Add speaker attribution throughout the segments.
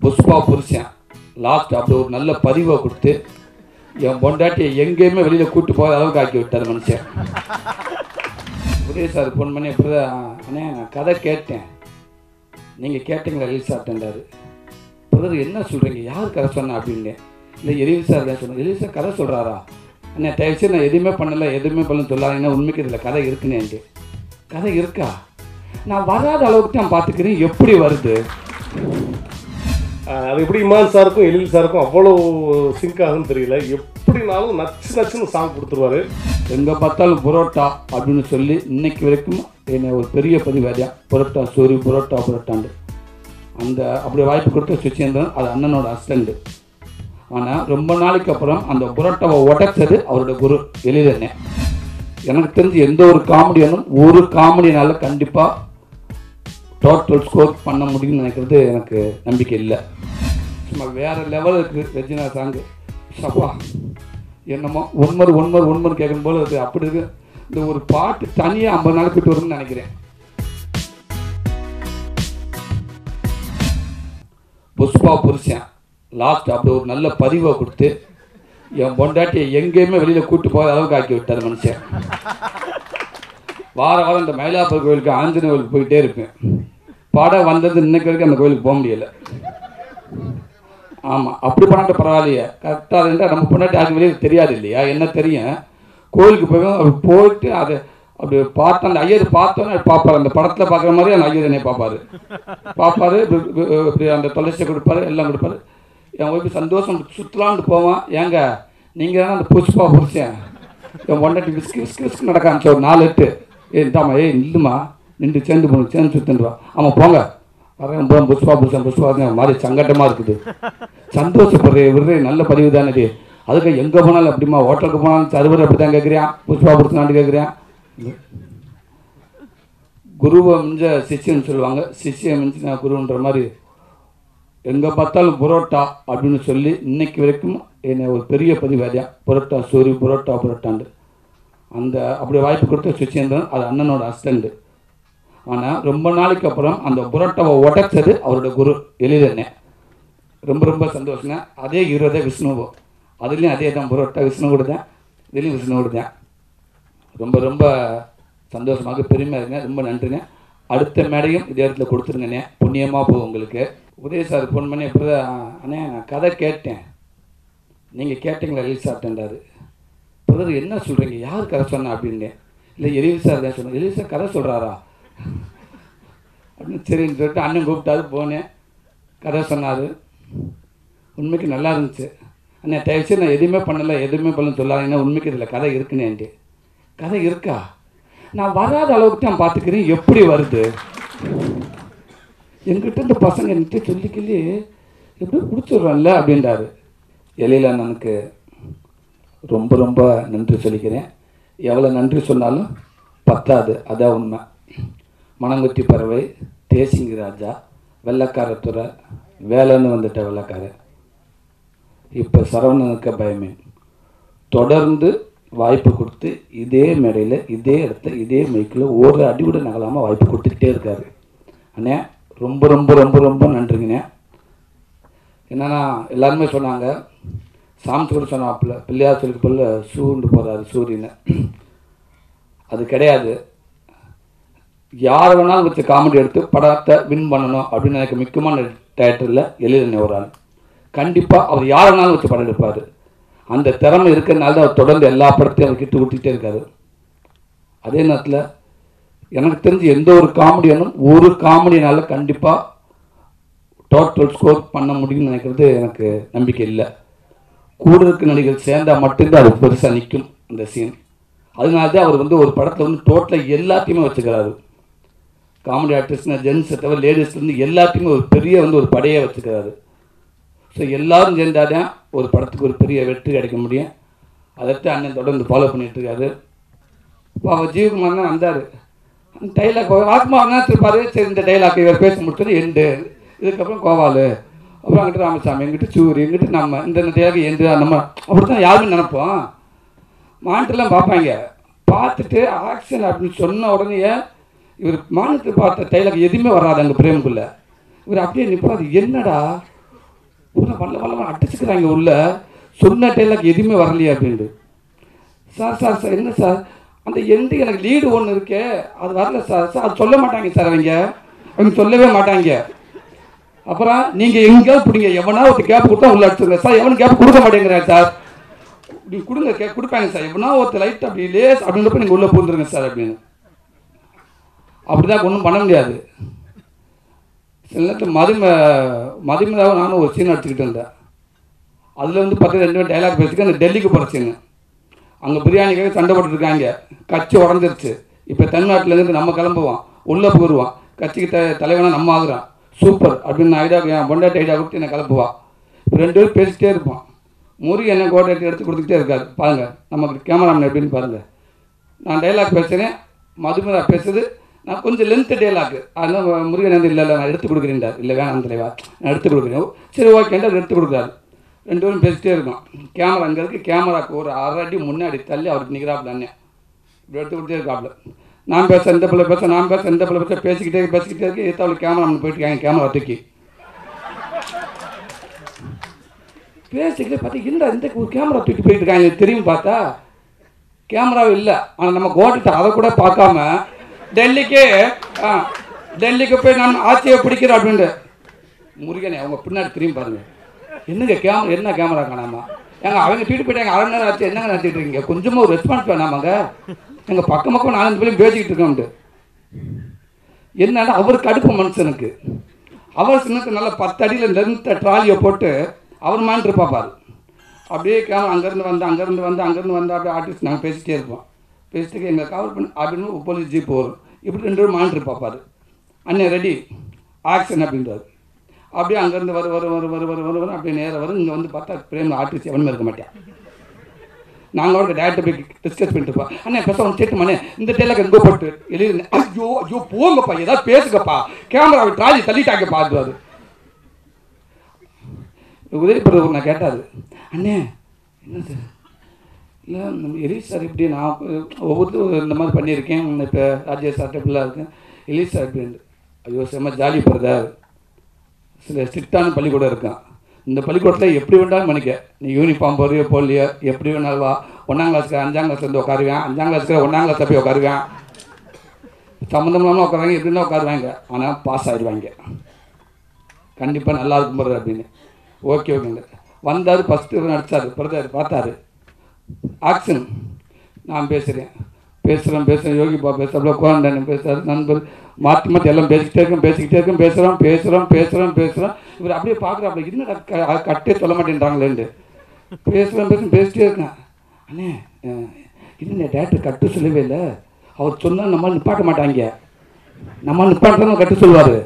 Speaker 1: புஷ்பா புருஷன் லாஸ்ட் அப்படி ஒரு நல்ல பதிவை கொடுத்து என் பொண்டாட்டியை எங்கேயுமே வெளியில் கூப்பிட்டு போகிற அளவுக்கு ஆக்கி விட்டார் மனுஷன். உதய சார் ஃபோன் பண்ணி எப்படி அண்ணே நான் கதை கேட்டேன், நீங்கள் கேட்டீங்களா ரிலீஸ் ஆகிட்டேன்டாரு. பிரதர் என்ன சொல்கிறீங்க, யார் கதை சொன்னா அப்படின்னு. இல்லை எலில் சார் தான் சொன்னேன். எலில் சார் கதை சொல்கிறாரா அண்ணே, தயவுசு நான் எதுவுமே பண்ணலை எதுவுமே பண்ணலன்னு சொல்லாதீங்கன்னா உண்மைக்கு இதில் கதை இருக்குன்னு. கதை இருக்கா, நான் வராத அளவுக்கு தான் பார்த்துக்கிறேன், எப்படி வருது
Speaker 2: அது எப்படி இமான் சாருக்கும் எழில் சாருக்கும் அவ்வளோ சிங்க் ஆகுன்னு தெரியல. எப்படினாலும் நச்சுன்னு சாங் கொடுத்துருவாரு.
Speaker 1: எங்கே பார்த்தாலும் புரோட்டா அப்படின்னு சொல்லி இன்னைக்கு வரைக்கும் என்னை ஒரு பெரிய பதிவாதியா புரோட்டா சோரி புரோட்டா புரோட்டாண்டு அந்த அப்படி வாய்ப்பு கொடுத்த சுச்சேந்திரன் அது அண்ணனோட அசிஸ்டண்ட்டு. ஆனால் ரொம்ப நாளைக்கு அப்புறம் அந்த புரோட்டாவை உடைச்சது அவரோட குரு எழிலண்ணே. எனக்கு தெரிஞ்சு எந்த ஒரு காமெடியனும் ஒரு காமெடினால கண்டிப்பாக டோட்டல் ஸ்கோர் பண்ண முடியும்னு நினைக்கிறது எனக்கு நம்பிக்கை இல்லை. சும்மா வேறு லெவல் இருக்குது ரெஜினா சாங்கு. சப்பா என்னமோ ஒன்மர் கேட்கும் போல இருக்குது. அப்படி இருக்குது. இந்த ஒரு பாட்டு தனியாக 50 நாள் போய்ட்டு வரும்னு நினைக்கிறேன். புஷ்பா புருஷன் லாஸ்ட் அப்படி ஒரு நல்ல பதிவை கொடுத்து என் பொண்டாட்டியை எங்கேயுமே வெளியில் கூப்பிட்டு போகிற அளவுக்கு ஆக்கி விட்டார் மனுஷன். வாரம் இந்த மயிலாப்பூர் கோயிலுக்கு ஆஞ்சநேயர் கோயிலுக்கு போயிட்டே இருப்பேன். படம் வந்தது இன்னைக்கு வரைக்கும் அந்த கோயிலுக்கு போக முடியலை. ஆமாம், அப்படி பண்ணாட்ட பரவாயில்லையே, கரெக்டாக இருந்தால் நம்ம பொண்டாட்டி யாருக்கு வெளியே தெரியாது இல்லையா, என்ன தெரியும். கோயிலுக்கு போய் அப்படி போயிட்டு அதை அப்படி பார்த்து அந்த ஐயர் பார்த்தோன்னே பார்ப்பார். அந்த படத்தில் பார்க்குற மாதிரி அந்த ஐயர் என்னை பார்ப்பார். இப்படி அந்த துளசியை கொடுப்பாரு, எல்லாம் கொடுப்பாரு. என் ஒய்ஃபு சந்தோஷம் சுற்றலான்ட்டு போவான். ஏங்க நீங்கள் தானே அந்த புஷ்பா புருஷன், என் பொண்டாட்டி விஸ்கு நடக்க ஆரம்பிச்ச ஒரு 4 8 இந்தாம்மா இல்லைம்மா நின்று சேர்ந்து சுற்றுன்றா. ஆமாம் போங்க வரேன் போகிறோம் புஷ்பா புருஷன் மாதிரி சங்கட்டமாக இருக்குது. சந்தோஷப்படுறே நல்ல பதிவு தானே. அதுக்கு எங்கே போனாலும் அப்படிமா ஹோட்டலுக்கு போனாலும் சர்வர் அப்படி தான் கேட்குறேன், புஷ்பா புருஷனாண்டு கேட்குறேன். குருவை மிஞ்ச சிஷ்யன்னு சொல்லுவாங்க, சிஷ்யம் மிஞ்சு நான் குருன்ற மாதிரி எங்கே பார்த்தாலும் புரோட்டா அப்படின்னு சொல்லி இன்னைக்கு வரைக்கும் என்னை ஒரு பெரிய பதிவாதியா புரோட்டா சோரி புரோட்டா புரோட்டாண்டு அந்த அப்படி வாய்ப்பு கொடுத்த சுச்சேந்திரன் அது அண்ணனோட அசிஸ்டண்ட்டு. ஆனால் ரொம்ப நாளைக்கு அப்புறம் அந்த புரோட்டாவை உடைச்சது அவரோட குரு எழிலண்ணே. ரொம்ப சந்தோஷங்க. அதே ஹீரோ தான் விஷ்ணுவும், அதுலேயும் அதே தான் புரோட்டா விஷ்ணு கூட தான், இதுலேயும் விஷ்ணு கூட தான். ரொம்ப சந்தோஷமாக பெருமையாக இருங்க. ரொம்ப நன்றிங்க. அடுத்த மேடையும் இதே இடத்துல கொடுத்துருங்கண்ணே, புண்ணியமாக போகும் உங்களுக்கு. உதய சார் ஃபோன் பண்ணி எப்படி அண்ணே நான் கதை கேட்டேன், நீங்கள் கேட்டீங்களா ரிலீஸ் ஆகிட்டேன்டாரு. பிரதர் என்ன சொல்கிறீங்க, யார் கதை சொன்னா அப்படின்னு. இல்லை எழில் சார் தான் சொன்னேன். எழில் சார் கதை சொல்கிறாரா அப்படின்னு சரின்னு சொல்லிட்டு அண்ணன் கூப்பிட்டாரு. போனேன், கதை சொன்னார். உண்மைக்கு நல்லா இருந்துச்சு. அண்ணே தயவுசு நான் எதுவுமே பண்ணலை எதுவுமே பண்ணலன்னு சொல்லாதீங்கன்னா உண்மைக்கு இதில் கதை இருக்குன்னு. கதை இருக்கா, நான் வராத அளவுக்கு தான் பார்த்துக்கிறேன், எப்படி வருது. எங்கிட்ட இந்த பசங்க என்கிட்ட சொல்லிக்கலி எப்படி பிடிச்சிடுறோம்ல அப்படின்றாரு. எழில் அண்ணனுக்கு ரொம்ப நன்றி சொல்லிக்கிறேன். எவ்வளோ நன்றி சொன்னாலும் பத்தாது, அதான் உண்மை. மணங்குத்தி பறவை, தேசிங்கி ராஜா, வெள்ளக்காரத்துறை, வேலைன்னு வந்துட்ட வெள்ளக்காரன், இப்போ சரவணனுக்கு பயமே தொடர்ந்து வாய்ப்பு கொடுத்து இதே மேடையில் இதே இடத்துல இதே மைக்கில் ஒரு அடிவிட நகலாமல் வாய்ப்பு கொடுத்துக்கிட்டே இருக்காரு. அண்ணே ரொம்ப நன்றிங்கண்ணே. என்னன்னா எல்லாருமே சொன்னாங்க, சாமி கூட சொன்னாப்புல பிள்ளையார் சொல்லிக்கு போல சூண்டு போகிறாரு சூரியனை. அது கிடையாது. யார் வேணாலும் வச்சு காமெடி எடுத்து படத்தை வின் பண்ணணும் அப்படின்னு எனக்கு முக்கியமான டேரக்டரில் எழிலண்ணே ஒரு ஆள். கண்டிப்பாக அவர் யார் வேணாலும் வச்சு படம் எடுப்பார். அந்த திறமை இருக்கிறதுனால தான் அவர் தொடர்ந்து எல்லா படத்தையும் அவர் கிட்ட விட்டுக்கிட்டே இருக்காரு. அதே நேரத்தில் எனக்கு தெரிஞ்சு எந்த ஒரு காமெடியனும் ஒரு காமெடினால கண்டிப்பாக டோட்டல் ஸ்கோர் பண்ண முடியும்னு நினைக்கிறது எனக்கு நம்பிக்கை இல்லை. கூட இருக்க நடிகர் சேர்ந்தால் மட்டும்தான் அது பெருசாக நிற்கும் அந்த சீன். அதனால தான் அவர் ஒரு படத்தில் டோட்டலாக எல்லாத்தையுமே வச்சுக்கிறாரு. காமெடி ஆர்டிஸ்ட்னா ஜென்ஸை தவிர லேடிஸ்லேருந்து எல்லாத்தையுமே ஒரு பெரிய ஒரு படையை வச்சுக்கிறாரு. ஸோ எல்லோரும் சேர்ந்தால் தான் ஒரு படத்துக்கு ஒரு பெரிய வெற்றி கிடைக்க முடியும். அதைத்தான் அண்ணன் தொடர்ந்து ஃபாலோ பண்ணிகிட்ருக்காரு. இப்போ அவர் ஜீவகுமார் தான் வந்தார். அந்த டைலாக் ஆத்மா இருப்பார். சரி இந்த டைலாக் இவர் பேச முடிச்சது எண்டு, இதுக்கப்புறம் கோவால், அப்புறம் அங்கிட்ட ராமசாமி, எங்கிட்ட சூரி, எங்கிட்ட நம்ம இந்த டைலாக் எண்டு நம்ம அப்படி தான் யாருமே நினைப்போம். மானிட்டர்லாம் பார்ப்பாங்க. பார்த்துட்டு ஆக்ஷன் அப்படின்னு சொன்ன உடனே இவர் மானிட்டர் பார்த்த டைலாக் எதுவுமே வராது அங்கே பிரேமுக்குள்ளே. இவர் அப்படியே நிற்பார். என்னடா பூரா வல்ல வல்ல அடிச்சுக்கிறாங்க உள்ள. சொன்ன டைலாக் எதுவுமே வரலையே அப்படின்ட்டு. சார் சார் சார் என்ன சார் அந்த எண்டு எனக்கு லீடு ஒன்று இருக்கே அது வரல சார். சார் அது சொல்ல மாட்டாங்க சார், அவங்க சொல்லவே மாட்டாங்க. அப்புறம் நீங்கள் எங்கேயாவது பிடிங்க, எவனா ஒரு கேப் கொடுத்தா உள்ள அடிச்சுருங்க சார். எவனும் கேப் கொடுக்க மாட்டேங்கிறேன் சார். நீங்கள் கொடுங்க கொடுப்பாங்க சார். எவனா ஒரு லைட் அப்படி லேஸ் அப்படின்றப்ப நீங்கள் உள்ளே பூந்துருங்க சார் அப்படின்னு. அப்படிதான் ஒன்றும் பண்ண முடியாது. சில நேரத்தில் மதுமிதாவும் நானும் ஒரு சீன் அடிச்சுக்கிட்டு இருந்தேன். அதில் வந்து 2 டைலாக் பேசிட்டு அந்த டெல்லிக்கு போகிற சீனு. அங்கே பிரியாணிக்காக சண்டை போட்டுருக்காங்க. கட்சி உடஞ்சிருச்சு. இப்போ தமிழ்நாட்டிலேருந்து நம்ம கிளம்புவோம், உள்ளே போயிடுவோம், கட்சிக்கு தலைவனாக நம்ம ஆகுறான், சூப்பர் அப்படின்னு ஐடியா என் பொண்டாட்டி ஐடியா கொடுத்து என்னை கிளப்புவா. இப்போ 2 பேரும் பேசிக்கிட்டே இருப்போம். முருகி என்ன கோட்டை எடுத்து கொடுத்துக்கிட்டே இருக்காரு. பாருங்கள் நமக்கு கேமராமேன் எப்படின்னு பாருங்கள். நான் டைலாக் பேசுகிறேன், மதுமிதா பேசுது. நான் கொஞ்சம் லென்த்து டைலாக்கு, அதெல்லாம் முருகன் வந்து இல்லை நான் எடுத்து கொடுக்குறேன்டா. இல்லை வேணாம் தலைவா நான் எடுத்து கொடுக்குறேன். சரி ஓகேண்டா எடுத்து கொடுக்குறாரு. 2 பேரும் பேசிட்டே இருக்கோம். கேமரா அங்கே இருக்குது. கேமராக்கு ஒரு 1/2 அடி முன்னாடி தள்ளி அவருக்கு நிற்கிறாப்புல அண்ணே இப்படி எடுத்து கொடுத்தே இருக்காப்புல. நான் பேச இந்த பிள்ளை பேச, நான் பேச இந்த பிள்ளை பேச, பேசிக்கிட்டே இருக்கு. ஏற்றாவில் கேமரா போயிட்டு கேமரா தூக்கி பேசிக்கிட்டே பார்த்தா இல்லை இந்த கேமரா தூக்கி போயிட்டு இருக்காங்க. தெரியும் பார்த்தா கேமராவே இல்லை. ஆனால் நம்ம கோட்டை அதை கூட பார்க்காம டெல்லிக்கு போய் நான் ஆட்சியை பிடிக்கிறேன் அப்படின்ட்டு. முருகனே அவங்க பின்னாடி திரும்பி பாருங்க, என்னங்க என்ன கேமரா காணாமா? அவங்க தூக்கிட்டு போயிட்டாங்க. 1/2 மணி நேரம் ஆச்சு, என்னங்க நடத்திட்டு இருக்கீங்க? கொஞ்சமாக ஒரு ரெஸ்பான்ஸ் வேணாமாங்க? எங்கள் பக்கம் 4 பேரும் பேசிக்கிட்டு இருக்கோம்ட்டு. என்னன்னா அவருக்கு அடுப்பு மனுஷனுக்கு அவர் சின்னத்து நல்லா 10 அடியில் நிறுத்த ட்ராலியை போட்டு அவர் மாண்டு இருப்பாப்பார். அப்படியே கேமரா அங்கேருந்து வந்து அப்படியே ஆர்டிஸ்ட் நாங்கள் பேசிகிட்டே இருப்போம். பேசிட்டு எங்கள் கவர் பண்ணி அப்படின்னு போலீஸ் ஜீப் வரும். இப்படி 2 பேரும் மாண்டு இருப்பாப்பார். அண்ணே ரெடி ஆக்ஷன் அப்படின்றாரு. அப்படியே அங்கேருந்து வரும் அப்படியே நேரம் வரும். இங்கே வந்து பார்த்தா பிரேம் ஆர்டிஸ்ட் எவனுமே இருக்க மாட்டேன். நாங்கள் அவருக்கு டேரக்டர் போய் டிஸ்கஸ் பண்ணிட்டு இருப்போம். அண்ணே பேச சேட்டுமாண்ணே இந்த டைலாக் எங்கோ போட்டு எழுதி ஐயோ போங்கப்பா ஏதாவது பேசுங்கப்பா, கேமராவை ட்ராலி தள்ளிட்டாங்க பார்த்துவாரு. உதயபிரதர் நான் கேட்டார், அண்ணே என்ன சார் இல்லை நம்ம எலிஸ் சார் இப்படி நான் ஒவ்வொருத்தரும் இந்த மாதிரி பண்ணியிருக்கேன். இப்போ ராஜேஷ் சார் இப்படிலாம் இருக்கேன். எலிஸ் சார் இப்படி ஐயோ செம்ம ஜாலி பிரதர், சில ஸ்ட்ரிக்டான பள்ளிக்கூடம் இருக்கான். இந்த பள்ளிக்கூடத்தில் எப்படி வேண்டாலும் பண்ணிக்க, நீ யூனிஃபார்ம் போறியோ போடலையோ எப்படி வேணாலும் வா. 1ஆம் கிளாஸுக்கு 5ஆம் கிளாஸ்லேருந்து உட்காருவேன், 5ஆம் கிளாஸுக்கு 1ஆம் கிளாஸில் போய் உட்காருவேன். சம்மந்தம் இல்லாமல் உட்காருவாங்க, எப்படி இருந்தால் உட்காருவாங்க. ஆனால் பாஸ் ஆகிடுவாங்க. கண்டிப்பாக நல்லா இருக்கும் பிரதர் அப்படின்னு. ஓகேங்க வந்தார். ஃபஸ்ட்டு நடித்தார் பிரதர், பார்த்தாரு ஆக்ஷன். நான் பேசுகிறேன் யோகிப்பா பேசுகிறப்ப குவாரண்டைன் பேசுகிறார். நண்பர் மாற்றி எல்லாம் பேசிக்கிட்டே இருக்கேன் பேசுகிறோம். இவர் அப்படியே பார்க்குறாப்புல இன்னும் கட்டே சொல்ல மாட்டேன்றாங்களேன்ட்டு பேசிட்டே இருக்கேன். அண்ணே இன்னும் டேரக்டர் கட்டு சொல்லவே இல்லை, அவர் சொன்னால் நம்மளால் நிப்பாட்ட மாட்டாங்க, நம்மளால் நிப்பாட்டுறதும் கட்டு சொல்லுவார்.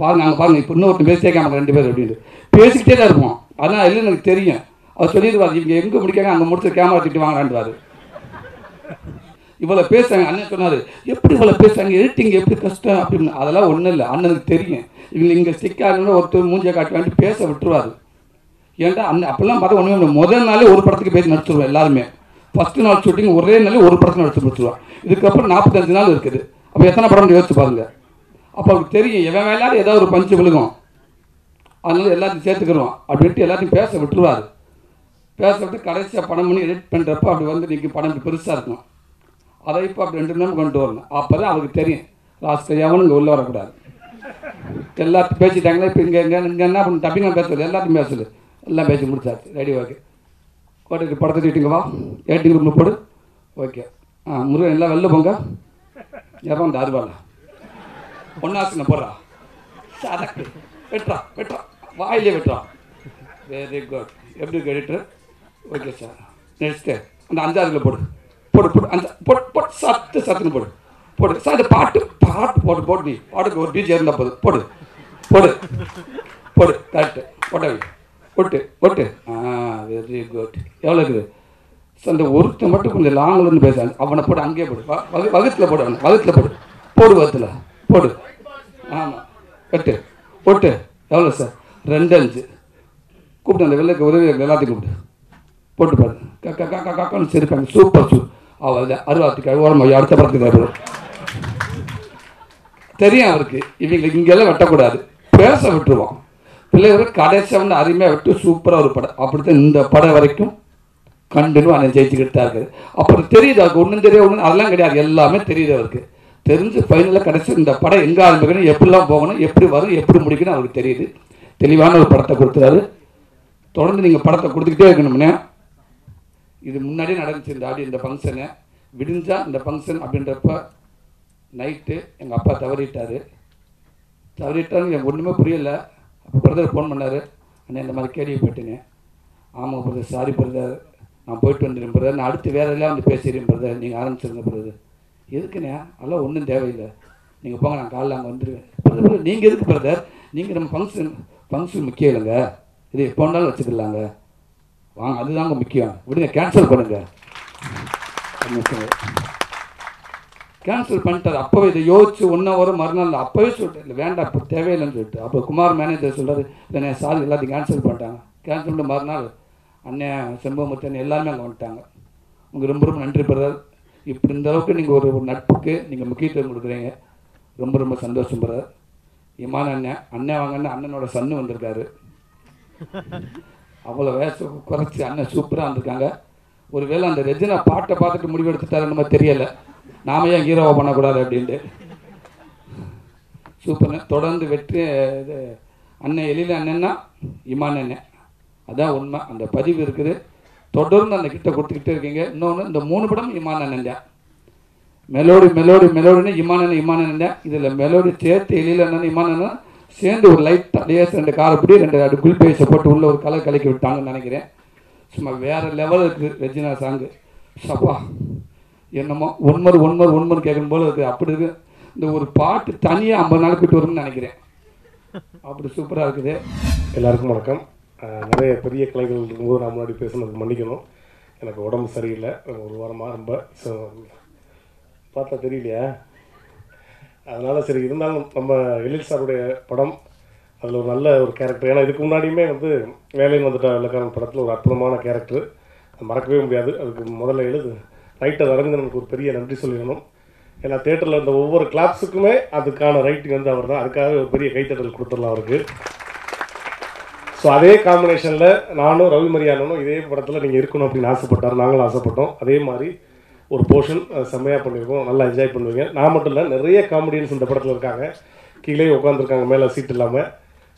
Speaker 1: பாருங்க இப்போ இன்னொருத்தர் பேசிட்டே இருக்காங்க 2 பேர் அப்படின்ட்டு பேசிக்கிட்டே தான் இருப்போம். அதனால் இல்லை எனக்கு தெரியும். அவர் சொல்லிடுவார், இவங்க எங்கே முடிக்காங்க அங்கே முடிச்சு கேமரா திட்டு வாங்கலான்றாரு. இவ்வளோ பேசுகிறாங்க. அண்ணன் சொன்னார், எப்படி இவ்வளோ பேசுகிறாங்க, எடிட்டிங் எப்படி கஷ்டம் அப்படின்னு. அதெல்லாம் ஒன்றும் இல்லை, அண்ணனுக்கு தெரியும். இவங்க இங்கே ஸ்டிக்காக ஒருத்தர் மூஞ்சியை காட்ட வேண்டி பேச விட்டுருவார். ஏன்டா அப்போல்லாம் பார்த்தா ஒன்றுமே முதல் நாளே ஒரு படத்துக்கு பேசி நடிச்சிருவோம் எல்லாருமே. ஃபஸ்ட்டு நாள் ஷூட்டிங் ஒரே நாளே ஒரு படத்துக்கு நடிச்சு முடிச்சிருவான். இதுக்கப்புறம் 45 நாள் இருக்குது. அப்போ எத்தனை படம் யோசிச்சு பாருங்க. அப்போ அவருக்கு தெரியும் எவன் வேலையாலும் ஏதாவது ஒரு பஞ்சு விழுகும், அதனால எல்லாத்தையும் சேர்த்துக்கிறோம் அப்படின்ட்டு எல்லாத்தையும் பேச விட்டுருவார். பேச விட்டு கடைசியாக படம் பண்ணி எடிட் பண்ணுறப்ப அப்படி வந்து நீங்கள் படம் பெருசாக இருக்கும். அதை இப்போ அப்படி 2 நிமிடம் கொண்டு வரணும். அப்போ தான் அவருக்கு தெரியும் லாஸ்ட் எவனும் இங்கே உள்ளே வரக்கூடாது. எல்லாத்தையும் பேசிட்டாங்களே. இப்போ இங்கே என்ன பண்ண டப்பிங்காக பேசல, எல்லாத்தையும் பேசல, எல்லாம் பேசி முடிச்சாச்சு. ரெடி ஓகே கோட்டைக்கு படத்தை தூட்டிங்க வா, ஏட்டிங் ரூமில் போடு. ஓகே முருகன் எல்லாம் வெளில போங்க. எவன் இந்த அருவாள் ஒன்னாசனை போடுறா, சரக்கு வெட்டுறா வாயிலே வெட்டுறா. Very good. எப்படி எடிட்டர்? Okay sir. நெக்ஸ்ட்டு அந்த 5ஆவதுல போடு அந்த போடு சத்துன்னு போடு சார். இந்த பாட்டு போடு நீ பாட்டுக்கு ஒரு பீச் இருந்தால் போது போடு கரெக்டு போட்டு வெரி குட். எவ்வளோ இருக்குது சார்? அந்த ஒருத்தன் மட்டும் கொஞ்சம் லாங்கிலேருந்து பேசுறாங்க, அவனை போட்டு அங்கேயே போடு. வகுத்தில் போடு போடு. ஆமாம் போட்டு எவ்வளோ சார்? 2.5 கூப்பிட்டு அந்த வெள்ளைக்கு உதவி எல்லாத்தையும் கூப்பிட்டு போட்டு பாரு. காக்கான்னு சிரிப்பாங்க. சூப்பர் அவள் 60 ஓரமாக அடுத்த படத்துக்கு தெரியும் அவருக்கு. இவங்களுக்கு இங்கெல்லாம் வெட்டக்கூடாது, பேச விட்டுருவோம். பிள்ளைகள் கடைசியாக வந்து அருமையாக விட்டு சூப்பராக ஒரு படம். அப்படித்தான் இந்த படம் வரைக்கும் கண்டினியூ அதை ஜெயிச்சுக்கிட்டு தான் இருக்குது. அப்புறம் தெரியுது அவருக்கு ஒன்றும் தெரியாது, ஒன்றும் அதெல்லாம் கிடையாது, எல்லாமே தெரியுது அவருக்கு. தெரிஞ்சு ஃபைனலில் கடைசி இந்த படம் எங்கே ஆரம்பிக்கணும், எப்படிலாம் போகணும், எப்படி வரும், எப்படி முடிக்கணும் அவருக்கு தெரியுது. தெளிவான ஒரு படத்தை கொடுத்துறாரு. தொடர்ந்து நீங்கள் படத்தை கொடுத்துக்கிட்டே இருக்கணும்னே. இது முன்னாடியே நடந்துச்சு இந்த ஃபங்க்ஷனு. விடிஞ்சா இந்த ஃபங்க்ஷன் அப்படின்றப்ப நைட்டு எங்கள் அப்பா தவறிட்டார். எனக்கு ஒன்றுமே புரியலை. அப்போ பிரதர் ஃபோன் பண்ணார், அண்ணே இந்த மாதிரி கேள்விப்பட்டேனே. ஆமாம் பிரதர், சாரி பிரதர், நான் போயிட்டு வந்துடுறேன் பிரதர், நான் அடுத்து வேறு எல்லாம் வந்து பேசிடுறேன் பிரதர், நீங்கள் ஆரம்பிச்சிருங்க பிரதர். எதுக்குண்ணே, அதெல்லாம் ஒன்றும் தேவையில்லை, நீங்கள் போங்க, நான் காலைல அங்கே வந்துடுவேன். பிரதர் நீங்கள் எதுக்கு பிரதர், நீங்கள் நம்ம ஃபங்க்ஷன் முக்கியம் இல்லைங்க, இது எப்போ வேணாலும் வச்சுக்கலாங்க, வாங்க அதுதாங்க முக்கியம், விடுங்க கேன்சல் பண்ணுங்க. கேன்சல் பண்ணிட்டார். அப்போவே இதை யோசிச்சு 1 hour மறுநாள் அப்போவே சொல்லிட்டு இல்லை வேண்டாம் இப்போ தேவையில்லைன்னு சொல்லிட்டு. அப்போ குமார் மேனேஜர் சொல்கிறாரு, இல்லைண்ணே சாரி எல்லாத்தையும் கேன்சல் பண்ணிட்டாங்க. கேன்சல் பண்ணிட்டு மறுநாள் அண்ணன் செம்பமுத்தன் எல்லாருமே அங்கே வந்துட்டாங்க. உங்களுக்கு ரொம்ப ரொம்ப நன்றி பிரதர், இப்படி இந்த அளவுக்கு நீங்கள் ஒரு நட்புக்கு நீங்கள் முக்கியத்துவம் கொடுக்குறீங்க, ரொம்ப ரொம்ப சந்தோஷம் பிரதர். இமான் அண்ணன் வாங்கன்னு அண்ணனோட சன்னு வந்திருக்காரு. அவ்வளோ வயசு குறைச்சி அண்ணன் சூப்பராக வந்திருக்காங்க. ஒருவேளை அந்த ரெஜினா பாட்டை பார்த்துட்டு முடிவு எடுத்துட்டாருன்னு மாதிரி தெரியலை, நாம ஏன் ஹீரோவாக பண்ணக்கூடாது அப்படின்ட்டு. சூப்பர்ண்ணே, தொடர்ந்து வெற்றி. இது அண்ணன் எழில அண்ணன்னா இமான் அண்ணன், அதான் உண்மை. அந்த பதிவு இருக்குது, தொடர்ந்து அந்த கிட்ட கொடுத்துக்கிட்டே இருக்கீங்க. இன்னொன்று இந்த 3 படம் இமான் அண்ணன் தான். மெலோடின்னு இமான் அண்ணன் தான். இதில் மெலோடி சேர்த்து எழில அண்ணன் இமான் அண்ணன் சேர்ந்து ஒரு லைட்டாக லேஸ் 2 காரப்படி 2 குல்பேஸை போட்டு உள்ள ஒரு கலர் கலக்கி விட்டாங்கன்னு நினைக்கிறேன். சும்மா வேறு லெவல் இருக்குது ரெஜினா சாங்கு. சப்பா என்னமோ ஒன்மர் கேட்கணும் போல இருக்குது. அப்படி இருக்குது. இந்த ஒரு பாட்டு தனியாக 50 நாள் போயிட்டு வரும்னு நினைக்கிறேன். அப்படி சூப்பராக இருக்குது.
Speaker 2: எல்லாருக்கும் வணக்கம். நிறைய பெரிய கலைகள் இருக்கும்போது நான் முன்னாடி பேசுனதுக்கு மன்னிக்கணும், எனக்கு உடம்பு சரியில்லை. ஒரு வாரமாக ரொம்ப பார்த்தா தெரியலையா, அதனால் சரி. இருந்தாலும் நம்ம எழில் சாருடைய படம், அதில் ஒரு நல்ல ஒரு கேரக்டர். ஏன்னா இதுக்கு முன்னாடியுமே வந்து வேலைன்னு வந்துட்டா வெள்ளக்காரன் படத்தில் ஒரு அற்புதமான கேரக்டர், மறக்கவே முடியாது. அதுக்கு முதல்ல ரைட்டர் அரவிந்தனுக்கு ஒரு பெரிய நன்றி சொல்லிடணும். ஏன்னா தேட்டரில் இருந்த ஒவ்வொரு கிளாப்ஸுக்குமே அதுக்கான ரைட்டிங் வந்து அவர் தான். அதுக்காக ஒரு பெரிய கைத்தட்டல் கொடுத்துடலாம் அவருக்கு. ஸோ அதே காம்பினேஷனில் நானும் ரவி மரியாதனும் இதே படத்தில் நீங்கள் இருக்கணும் அப்படின்னு ஆசைப்பட்டார், நாங்களும் ஆசைப்பட்டோம். அதே மாதிரி ஒரு போர்ஷன் செம்மையாக பண்ணியிருக்கோம், நல்லா என்ஜாய் பண்ணுவீங்க. நான் மட்டும் இல்லை, நிறைய காமெடியன்ஸ் இந்த படத்தில் இருக்காங்க, கீழே உட்காந்துருக்காங்க மேலே சீட் இல்லாமல்.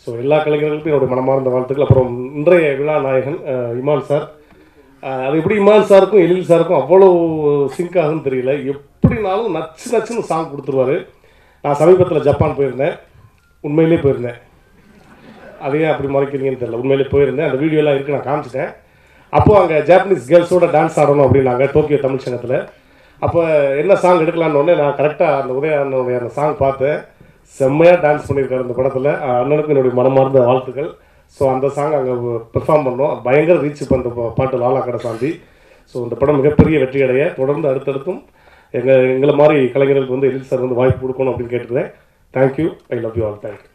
Speaker 2: ஸோ எல்லா கலைஞர்களுக்கும் என்னுடைய மனமார்ந்த வாழ்த்துக்கள். அப்புறம் இன்றைய விழா நாயகன் இமான் சார். அது எப்படி இமான் சாருக்கும் எழில் சாருக்கும் அவ்வளோ சிங்க் ஆகுன்னு தெரியல, எப்படினாலும் நச்சுன்னு சாங் கொடுத்துருவாரு. நான் சமீபத்தில் ஜப்பான் போயிருந்தேன், உண்மையிலே போயிருந்தேன். அதையே அப்படி மறைக்கிறீங்கன்னு தெரியல, உண்மையிலே போயிருந்தேன். அந்த வீடியோலாம் இருக்குது, நான் காமிச்சிட்டேன். அப்போது அங்கே ஜாப்பனீஸ் கேர்ள்ஸோட டான்ஸ் ஆடணும் அப்படின்னாங்க டோக்கியோ தமிழ் சங்கத்தில். அப்போ என்ன சாங் எடுக்கலான்னு நான் கரெக்டாக அந்த உதயானுடைய அந்த சாங் பார்த்தேன். செம்மையாக டான்ஸ் பண்ணியிருக்காரு அந்த படத்தில். அண்ணனுக்கு என்னுடைய மனமார்ந்த வாழ்த்துக்கள். ஸோ அந்த சாங் அங்கே பெர்ஃபார்ம் பண்ணோம், பயங்கர ரீச் பண்ணுற பாட்டு லாலா கடை சாந்தி. ஸோ இந்த படம் மிகப்பெரிய வெற்றி அடைய தொடர்ந்து அடுத்தடுத்தும் எங்களை மாதிரி கலைஞர்களுக்கு வந்து எழில் சார் வந்து வாய்ப்பு கொடுக்கணும் அப்படின்னு கேட்டுக்கிறேன். Thank you, I love you all. Thank you.